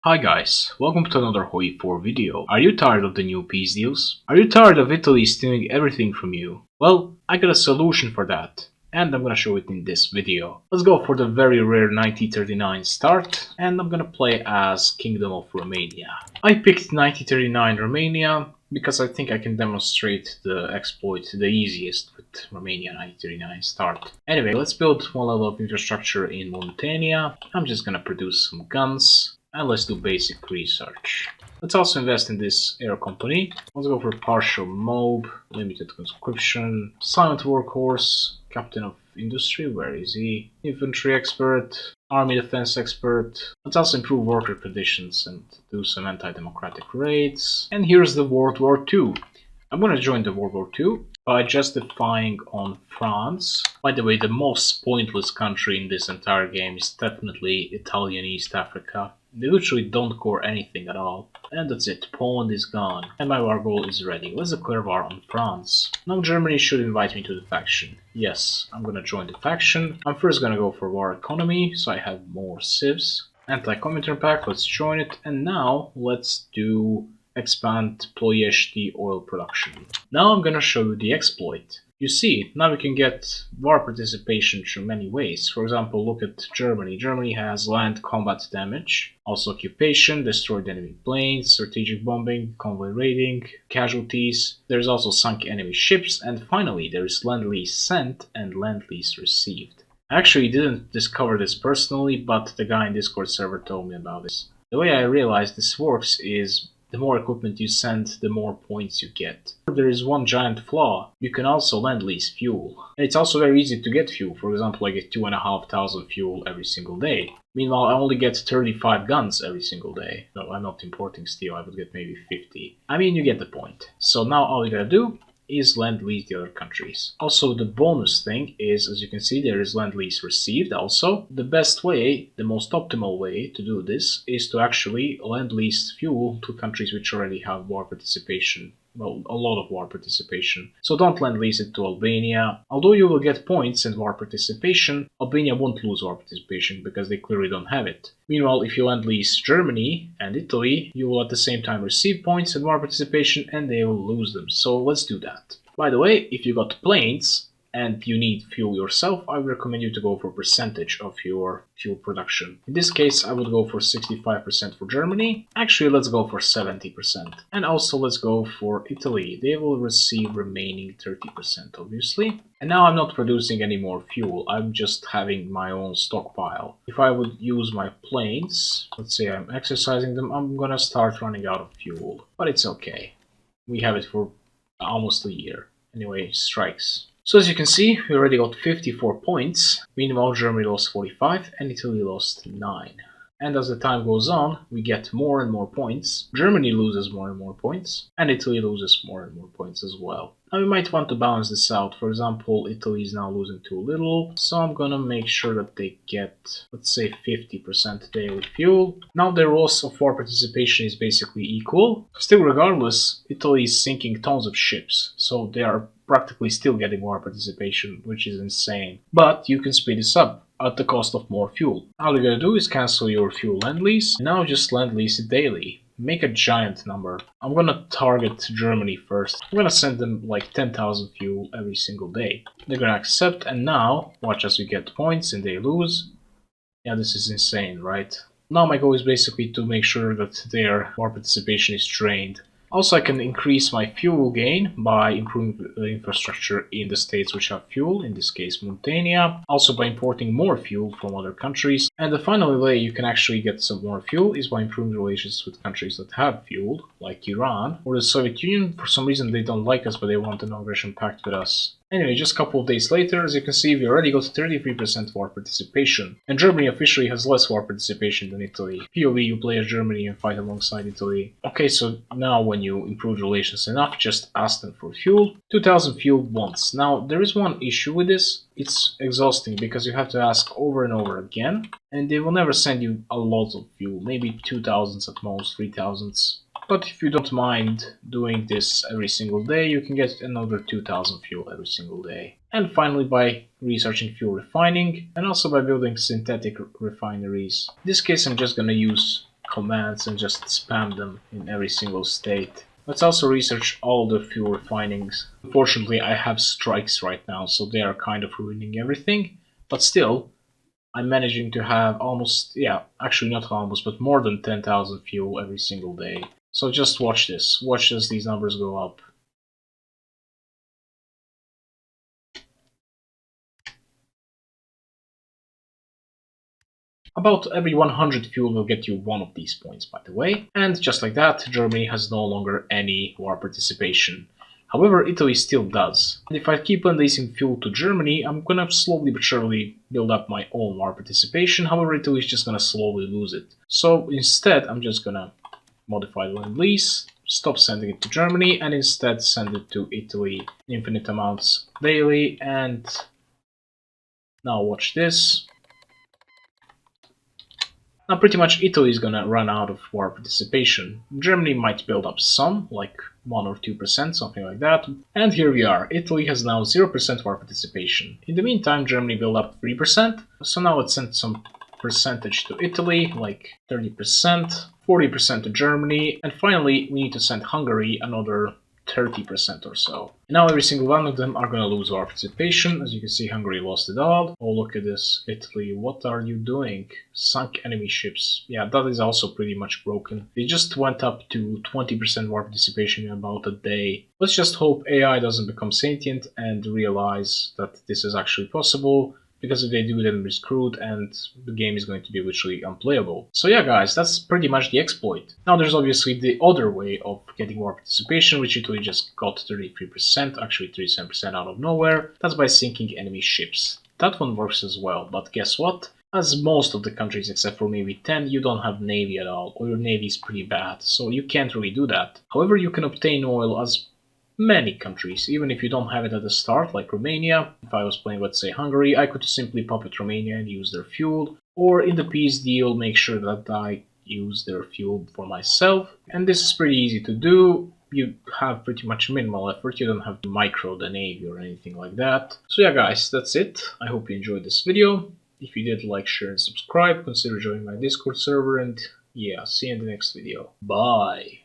Hi guys, welcome to another EUIV video. Are you tired of the new peace deals? Are you tired of Italy stealing everything from you? Well, I got a solution for that, and I'm gonna show it in this video. Let's go for the very rare 1939 start, and I'm gonna play as Kingdom of Romania. I picked 1939 Romania because I think I can demonstrate the exploit the easiest with Romania 1939 start. Anyway, let's build one level of infrastructure in Montania. I'm just gonna produce some guns. And let's do basic research. Let's also invest in this air company. Let's go for partial mob, limited conscription, silent workhorse, captain of industry, where is he? Infantry expert, army defense expert. Let's also improve worker conditions and do some anti-democratic raids. And here's the World War II. I'm gonna join the World War II by justifying on France. By the way, the most pointless country in this entire game is definitely Italian East Africa. They literally don't core anything at all. And that's it, Poland is gone. And my war goal is ready. Let's declare war on France. Now Germany should invite me to the faction. Yes, I'm gonna join the faction. I'm first gonna go for war economy, so I have more civs. Anti-Comintern pact, let's join it. And now let's do expand Ploiești oil production. Now I'm gonna show you the exploit. You see, now we can get war participation through many ways. For example, look at Germany. Germany has land combat damage, also occupation, destroyed enemy planes, strategic bombing, convoy raiding, casualties. There's also sunk enemy ships, and finally there is lend-lease sent and lend-lease received. I actually didn't discover this personally, but the guy in Discord server told me about this. The way I realized this works is the more equipment you send, the more points you get. There is one giant flaw. You can also lend-lease fuel. And it's also very easy to get fuel. For example, I get 2,500 fuel every single day. Meanwhile, I only get 35 guns every single day. No, I'm not importing steel. I would get maybe 50. I mean, you get the point. So now all you gotta do is lend-lease the other countries. Also, the bonus thing is, as you can see, there is lend-lease received also. The best way, the most optimal way to do this is to actually lend-lease fuel to countries which already have war participation. Well, a lot of war participation. So don't lend-lease it to Albania. Although you will get points in war participation, Albania won't lose war participation because they clearly don't have it. Meanwhile, if you lend-lease Germany and Italy, you will at the same time receive points in war participation and they will lose them. So let's do that. By the way, if you got planes and you need fuel yourself, I would recommend you to go for percentage of your fuel production. In this case, I would go for 65% for Germany. Actually, let's go for 70%. And also let's go for Italy. They will receive remaining 30%, obviously. And now I'm not producing any more fuel. I'm just having my own stockpile. If I would use my planes, let's say I'm exercising them, I'm gonna start running out of fuel. But it's okay. We have it for almost a year. Anyway, strikes. So as you can see, we already got 54 points. Meanwhile, Germany lost 45 and Italy lost 9. And as the time goes on, we get more and more points. Germany loses more and more points, and Italy loses more and more points as well. Now we might want to balance this out. For example, Italy is now losing too little, so I'm gonna make sure that they get, let's say, 50% daily fuel. Now their loss of war participation is basically equal. Still, regardless, Italy is sinking tons of ships, so they are practically still getting war participation, which is insane. But you can speed this up at the cost of more fuel. All you gotta do is cancel your fuel lend-lease, and now just lend-lease it daily. Make a giant number. I'm gonna target Germany first. I'm gonna send them like 10,000 fuel every single day. They're gonna accept, and now, watch as we get points and they lose. Yeah, this is insane, right? Now my goal is basically to make sure that their war participation is drained. Also, I can increase my fuel gain by improving the infrastructure in the states which have fuel, in this case Montania. Also by importing more fuel from other countries. And the final way you can actually get some more fuel is by improving relations with countries that have fuel, like Iran or the Soviet Union. For some reason they don't like us, but they want a non-aggression pact with us. Anyway, just a couple of days later, as you can see, we already got 33% war participation. And Germany officially has less war participation than Italy. POV, you play as Germany and fight alongside Italy. Okay, so now when you improve relations enough, just ask them for fuel. 2000 fuel once. Now, there is one issue with this. It's exhausting because you have to ask over and over again. And they will never send you a lot of fuel. Maybe 2000s at most, 3000s. But if you don't mind doing this every single day, you can get another 2000 fuel every single day. And finally, by researching fuel refining and also by building synthetic refineries. In this case, I'm just gonna use commands and just spam them in every single state. Let's also research all the fuel refinings. Unfortunately, I have strikes right now, so they are kind of ruining everything. But still, I'm managing to have almost, yeah, actually not almost, but more than 10,000 fuel every single day. So just watch this. Watch as these numbers go up. About every 100 fuel will get you one of these points, by the way. And just like that, Germany has no longer any war participation. However, Italy still does. And if I keep on leasing fuel to Germany, I'm gonna slowly but surely build up my own war participation. However, Italy is just gonna slowly lose it. So instead, I'm just gonna modify the lease, stop sending it to Germany, and instead send it to Italy infinite amounts daily. And now watch this. Now pretty much Italy is gonna run out of war participation. Germany might build up some, like 1 or 2%, something like that. And here we are, Italy has now 0% war participation. In the meantime, Germany built up 3%, so now let's send some percentage to Italy, like 30%, 40% to Germany, and finally we need to send Hungary another 30% or so. And now every single one of them are going to lose our participation. As you can see, Hungary lost it all. Oh, look at this. Italy, what are you doing? Sunk enemy ships. Yeah, that is also pretty much broken. They just went up to 20% war participation in about a day. Let's just hope AI doesn't become sentient and realize that this is actually possible. Because if they do, then we're screwed and the game is going to be literally unplayable. So yeah guys, that's pretty much the exploit. Now there's obviously the other way of getting more participation, which Italy just got 33%, actually 37% out of nowhere. That's by sinking enemy ships. That one works as well, but guess what? As most of the countries except for maybe 10, you don't have navy at all, or your navy is pretty bad, so you can't really do that. However, you can obtain oil as many countries, even if you don't have it at the start, like Romania. If I was playing, let's say, Hungary, I could simply puppet Romania and use their fuel, or in the peace deal, make sure that I use their fuel for myself. And this is pretty easy to do. You have pretty much minimal effort, you don't have to micro the navy or anything like that. So yeah guys, that's it. I hope you enjoyed this video. If you did, like, share and subscribe, consider joining my Discord server, and yeah, see you in the next video. Bye!